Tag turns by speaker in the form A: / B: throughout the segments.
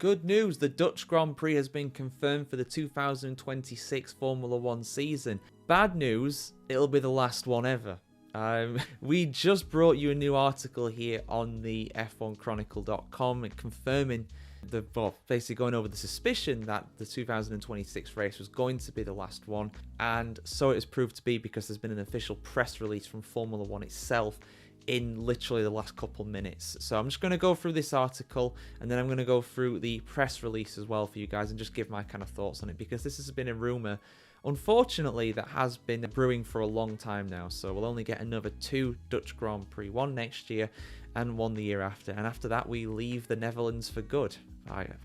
A: Good news, the Dutch Grand Prix has been confirmed for the 2026 Formula 1 season. Bad news, it'll be the last one ever. We just brought you a new article here on the F1 Chronicle.com confirming basically going over the suspicion that the 2026 race was going to be the last one, and so it has proved to be because there's been an official press release from Formula 1 itself in literally the last couple minutes. So I'm just going to go through this article, and then I'm going to go through the press release as well for you guys and just give my kind of thoughts on it, because this has been a rumor, unfortunately, that has been brewing for a long time now. So we'll only get another 2 Dutch Grand Prix, one next year and one the year after, and after that we leave the Netherlands for good.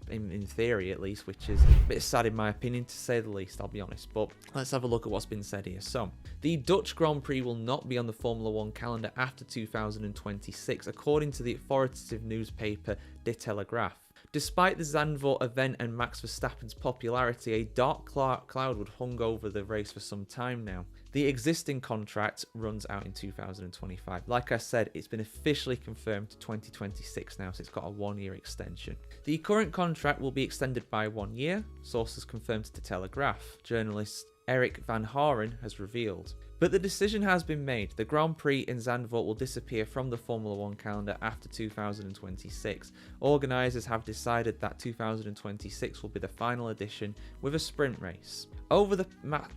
A: In theory at least, which is a bit sad in my opinion, to say the least, I'll be honest. But let's have a look at what's been said here. So the Dutch Grand Prix will not be on the Formula 1 calendar after 2026, according to the authoritative newspaper De Telegraaf. Despite the Zandvoort event and Max Verstappen's popularity, a dark cloud would hung over the race for some time now. The existing contract runs out in 2025. Like I said, it's been officially confirmed to 2026 now, so it's got a 1-year extension. The current contract will be extended by 1 year, sources confirmed to the Telegraph. Journalist Eric van Haren has revealed. But the decision has been made. The Grand Prix in Zandvoort will disappear from the Formula 1 calendar after 2026. Organisers have decided that 2026 will be the final edition with a sprint race. Over the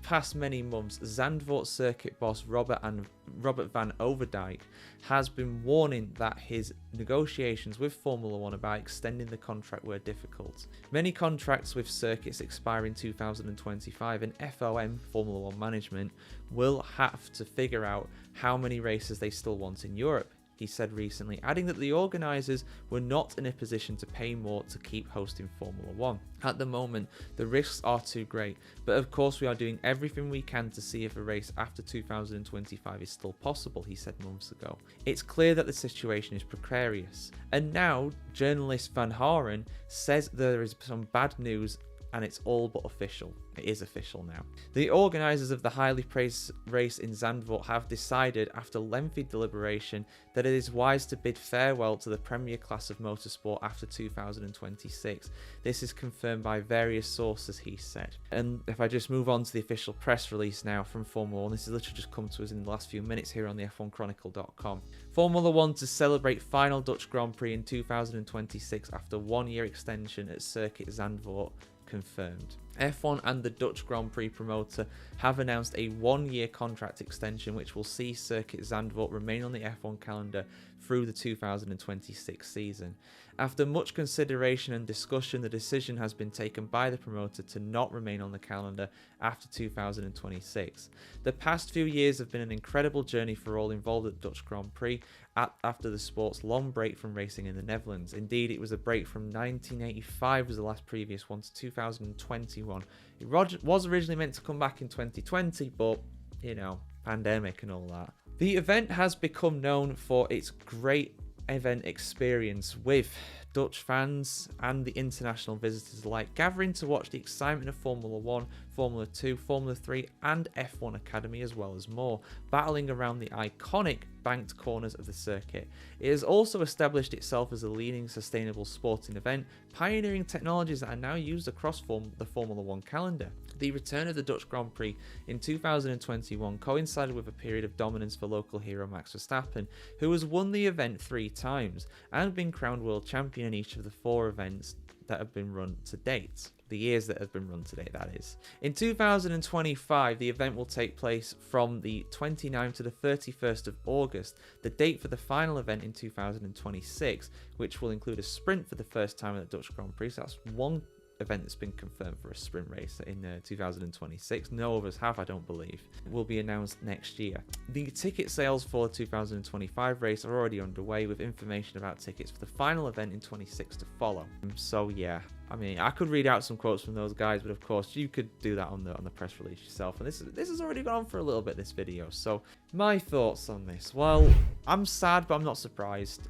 A: past many months, Zandvoort circuit boss Robert van Overdijk has been warning that his negotiations with Formula 1 about extending the contract were difficult. Many contracts with circuits expire in 2025, and FOM, Formula 1 management, will have to figure out how many races they still want in Europe, he said recently, adding that the organisers were not in a position to pay more to keep hosting Formula 1. At the moment, the risks are too great, but of course we are doing everything we can to see if a race after 2025 is still possible, he said months ago. It's clear that the situation is precarious. And now, journalist Van Haren says there is some bad news, and it's all but official. It is official now. The organisers of the highly praised race in Zandvoort have decided, after lengthy deliberation, that it is wise to bid farewell to the premier class of motorsport after 2026. This is confirmed by various sources, he said. And if I just move on to the official press release now from Formula 1, this has literally just come to us in the last few minutes here on the F1Chronicle.com. Formula 1 to celebrate final Dutch Grand Prix in 2026 after 1-year extension at Circuit Zandvoort confirmed. F1 and the Dutch Grand Prix promoter have announced a 1-year contract extension which will see Circuit Zandvoort remain on the F1 calendar through the 2026 season. After much consideration and discussion, the decision has been taken by the promoter to not remain on the calendar after 2026. The past few years have been an incredible journey for all involved at Dutch Grand Prix after the sport's long break from racing in the Netherlands. Indeed, it was a break from 1985 was the last previous one to 2021. It was originally meant to come back in 2020, but, you know, pandemic and all that. The event has become known for its great event experience, with Dutch fans and the international visitors alike gathering to watch the excitement of Formula 1, Formula 2, Formula 3 and F1 Academy, as well as more, battling around the iconic banked corners of the circuit. It has also established itself as a leading sustainable sporting event, pioneering technologies that are now used across the Formula 1 calendar. The return of the Dutch Grand Prix in 2021 coincided with a period of dominance for local hero Max Verstappen, who has won the event 3 times and been crowned world champion in each of the 4 events that have been run to date. The years that have been run to date, that is. In 2025, the event will take place from the 29th to the 31st of August, the date for the final event in 2026, which will include a sprint for the first time at the Dutch Grand Prix. So that's one event that's been confirmed for a sprint race in 2026. No others have, I don't believe. It will be announced next year. The ticket sales for the 2025 race are already underway, with information about tickets for the final event in 26 to follow. So yeah, I mean, I could read out some quotes from those guys, but of course you could do that on the press release yourself. And this has already gone on for a little bit, this video. So my thoughts on this. Well, I'm sad, but I'm not surprised.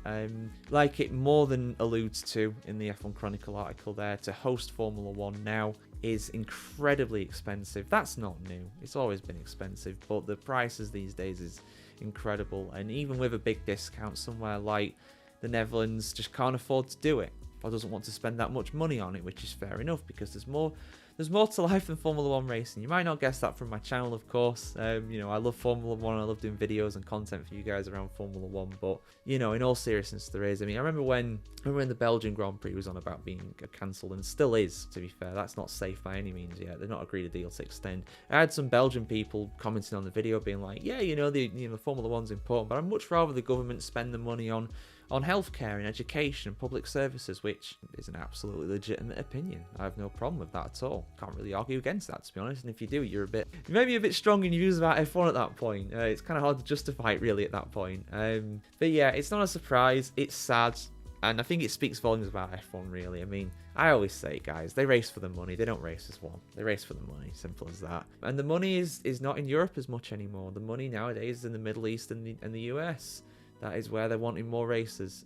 A: Like it more than alludes to in the F1 Chronicle article there, to host Formula 1 now is incredibly expensive. That's not new. It's always been expensive, but the prices these days is incredible. And even with a big discount, somewhere like the Netherlands just can't afford to do it. or doesn't want to spend that much money on it, which is fair enough because there's more to life than Formula 1 racing. You might not guess that from my channel, of course. You know, I love Formula 1. I love doing videos and content for you guys around Formula 1. But, you know, in all seriousness, there is. I mean, I remember when the Belgian Grand Prix was on about being cancelled, and still is, to be fair. That's not safe by any means yet. They've not agreed a deal to extend. I had some Belgian people commenting on the video being like, yeah, you know, the Formula 1's important, but I'd much rather the government spend the money on healthcare and education and public services, which is an absolutely legitimate opinion. I have no problem with that at all. Can't really argue against that, to be honest. And if you do, you're maybe a bit strong in your views about F1 at that point. It's kind of hard to justify it really at that point. But yeah, it's not a surprise. It's sad. And I think it speaks volumes about F1, really. I mean, I always say, guys, they race for the money. They don't race as one. They race for the money. Simple as that. And the money is not in Europe as much anymore. The money nowadays is in the Middle East and the US. That is where they're wanting more races.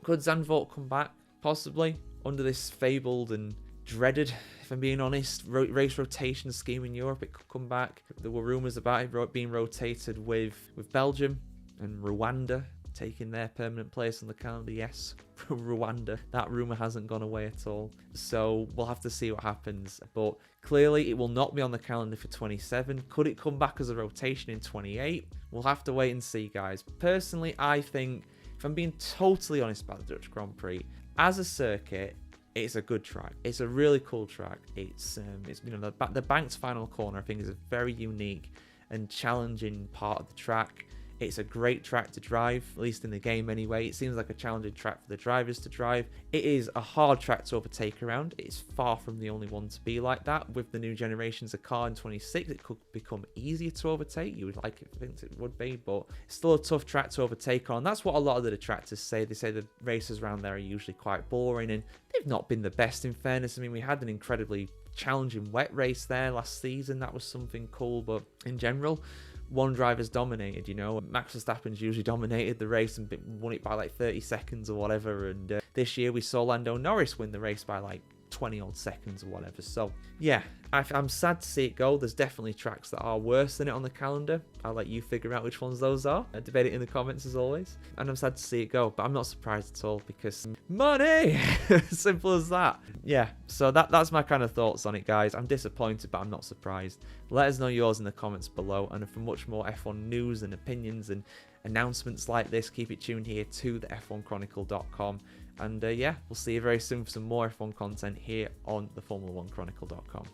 A: Could Zandvoort come back? Possibly. Under this fabled and dreaded, if I'm being honest, race rotation scheme in Europe, it could come back. There were rumours about it being rotated with Belgium and Rwanda taking their permanent place on the calendar. Yes, Rwanda. That rumour hasn't gone away at all. So we'll have to see what happens. But clearly it will not be on the calendar for 27. Could it come back as a rotation in 28? We'll have to wait and see, guys. Personally, I think, if I'm being totally honest about the Dutch Grand Prix, as a circuit, it's a good track. It's a really cool track. It's you know, the banked final corner, I think, is a very unique and challenging part of the track. It's a great track to drive, at least in the game anyway. It seems like a challenging track for the drivers to drive. It is a hard track to overtake around. It's far from the only one to be like that. With the new generations of car in 26, it could become easier to overtake. You would like it, think it would be, but it's still a tough track to overtake on. That's what a lot of the detractors say. They say the races around there are usually quite boring, and they've not been the best, in fairness. I mean, we had an incredibly challenging wet race there last season. That was something cool, but in general, one driver's dominated, you know. Max Verstappen's usually dominated the race and won it by like 30 seconds or whatever. And this year we saw Lando Norris win the race by like 20 odd seconds or whatever. So yeah, I'm sad to see it go. There's definitely tracks that are worse than it on the calendar. I'll let you figure out which ones those are. Debate it in the comments as always. And I'm sad to see it go, but I'm not surprised at all because money! Simple as that. Yeah, so that's my kind of thoughts on it, guys. I'm disappointed, but I'm not surprised. Let us know yours in the comments below. And for much more F1 news and opinions and announcements like this, keep it tuned here to the F1Chronicle.com. And yeah, we'll see you very soon for some more F1 content here on the Formula1Chronicle.com.